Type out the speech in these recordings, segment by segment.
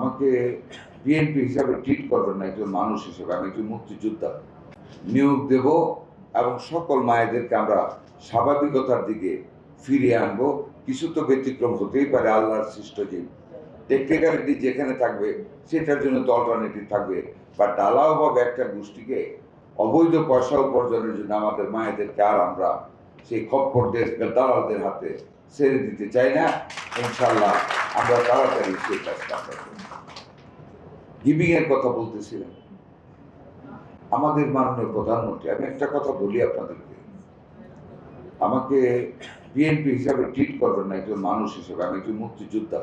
আমাকে বিএনপি হিসাবে ট্রিট করবেন না, একজন মানুষ হিসেবে। আমি একজন মুক্তিযোদ্ধা নিয়োগ দেব এবং সকল মায়েদেরকে আমরা স্বাভাবিকতার দিকে ফিরিয়ে আনবো। কিছু তো ব্যতিক্রম হতেই পারে, আল্লাহর সৃষ্ট জীব। টেকনিক্যালিটি যেখানে থাকবে সেটার জন্য তো অল্টারনেটিভ থাকবে, বা ডালাওভাবে একটা গোষ্ঠীকে অবৈধ পয়সা উপার্জনের জন্য আমাদের মায়েদেরকে আর আমরা সেই খপ্পরদের দালালদের হাতে ছেড়ে দিতে চাই না। ইনশাল্লাহ আমরা তাড়াতাড়ি সেই কাজটা করব। গিভিং এর কথা বলতেছিলেন আমাদের মাননীয় প্রধানমন্ত্রী। আমি একটা কথা বলি আপনাদেরকে, আমাকে বিএনপি হিসাবে ট্রিট করবেন না, একজন মানুষ হিসেবে। আমি একজন মুক্তিযোদ্ধা।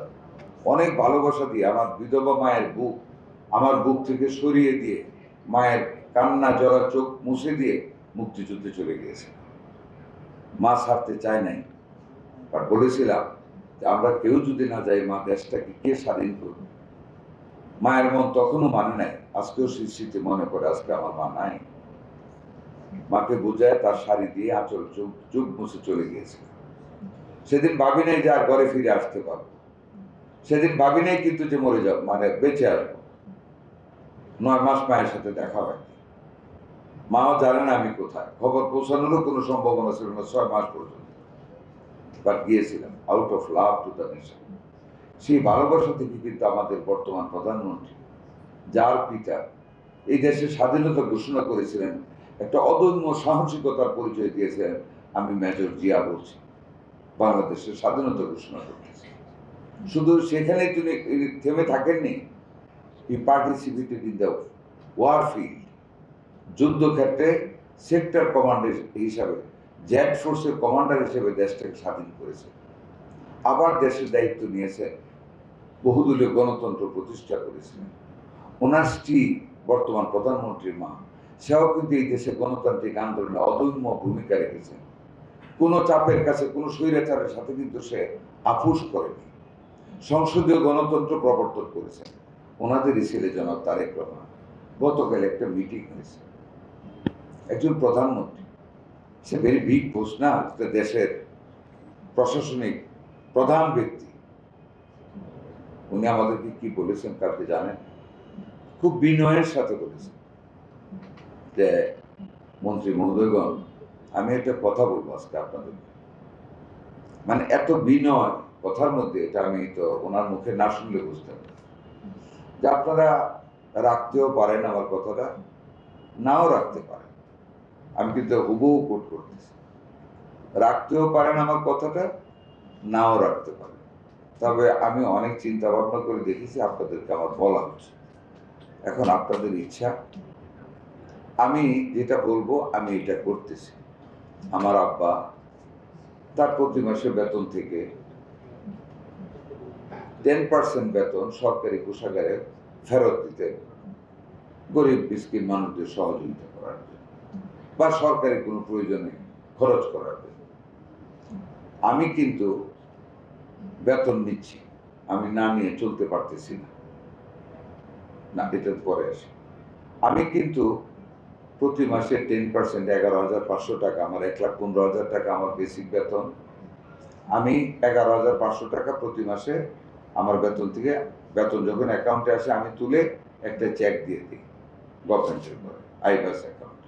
অনেক ভালোবাসা দিয়ে আমার বিধবা মায়ের বুক আমার বুক থেকে সরিয়ে দিয়ে, মায়ের কান্না জড়া চোখ মুছে দিয়ে মুক্তিযুদ্ধে চলে গিয়েছে। মা ছাড়তে চায় নাই, আর বলেছিলাম যে আমরা কেউ যদি না যাই, মা দেশটাকে কে স্বাধীন করবে। মায়ের মন তখনও মানে নাই, আজকেও স্মৃতি মনে করে। আজকে আমার মা নাই। মাকে বুঝায় তার শাড়ি দিয়ে আঁচল চোখ মুছে চলে গিয়েছে। সেদিন ভাবি নাই যে আর ঘরে ফিরে আসতে পারবো। সেদিন ভাবি নাই কিন্তু যে মরে যাব, মানে বেঁচে আসবো। 9 মাস মায়ের সাথে দেখা হয়। মাও জানে না আমি কোথায়, খবর পৌঁছানোরও কোনো সম্ভাবনা ছিল না 6 মাস পর্যন্ত। বাট গিয়েছিলাম out of love to the nation. সেই ভালোবাসা থেকে কিন্তু আমাদের বর্তমান প্রধানমন্ত্রী, যার পিতা এই দেশের স্বাধীনতা ঘোষণা করেছিলেন, একটা অদম্য সাহসিকতার পরিচয় দিয়েছিলেন। আমি মেজর জিয়া বলছি, বাংলাদেশের স্বাধীনতা ঘোষণা করতেছি। শুধু সেখানেই তিনি থেমে থাকেননি, he participated in the war field. যুদ্ধক্ষেত্রে সেক্টর কমান্ডার হিসাবে, জেড ফোর্সের কমান্ডার হিসেবে দেশটাকে স্বাধীন করেছে। আবার দেশের দায়িত্ব নিয়েছে, বহুদলীয় গণতন্ত্র প্রতিষ্ঠা করেছিলেন। ওনার স্ত্রী বর্তমান প্রধানমন্ত্রীর মা, সেও কিন্তু এই দেশে গণতান্ত্রিক আন্দোলনে অদম্য ভূমিকা রেখেছেন। কোনো চাপের কাছে, কোনো স্বৈরাচারের সাথে কিন্তু সে আপোষ করেনি। সংসদীয় গণতন্ত্র প্রবর্তন করেছেন। ওনাদেরই ছেলে জনাব তারেক রহমান। গতকাল একটা মিটিং হয়েছে, একজন প্রধানমন্ত্রী, সে ভেরি বিগ পোস্ট না, দেশের প্রশাসনিক প্রধান ব্যক্তি। উনি আমাদেরকে কি বলেছেন কালকে জানেন? খুব বিনয়ের সাথে বলেছেন যে, মন্ত্রী মহোদয়গণ, আমি একটা কথা বলবো আজকে আপনাদের। মানে এত বিনয় কথার মধ্যে, এটা আমি তো ওনার মুখে না শুনলে বুঝতে পারি যে আপনারা রাখতেও পারেন আমার কথাটা, নাও রাখতে পারেন। আমি কিন্তু হুবহু কোট করতেছি, রাখতেও পারেন আমার কথাটা, নাও রাখতে পারেন। তবে আমি অনেক চিন্তা ভাবনা করে দেখেছি, আপনাদেরকে আমার বলা হচ্ছে। এখন আপনাদের ইচ্ছা, আমি যেটা বলবো আমি এটা করতেছি। আমার আব্বা তার প্রতি মাসে বেতন থেকে 10% বেতন সরকারি কোষাগারে ফেরত দিতে, গরিব মিসকিন মানুষদের সহযোগিতা করার জন্য, বা সরকারি কোনো প্রয়োজনে খরচ করার জন্য। আমি কিন্তু বেতন নিচ্ছি, আমি না নিয়ে চলতে পারতেছি না, এটার পরে আসি। আমি কিন্তু প্রতি মাসে 10% 11,500 টাকা, আমার 1,15,000 টাকা আমার বেসিক বেতন। আমি 11,500 টাকা প্রতি মাসে আমার বেতন থেকে, বেতন যখন অ্যাকাউন্টে আসে আমি তুলে একটা চেক দিয়ে দিই গভর্নমেন্টের করে আইবাস অ্যাকাউন্ট।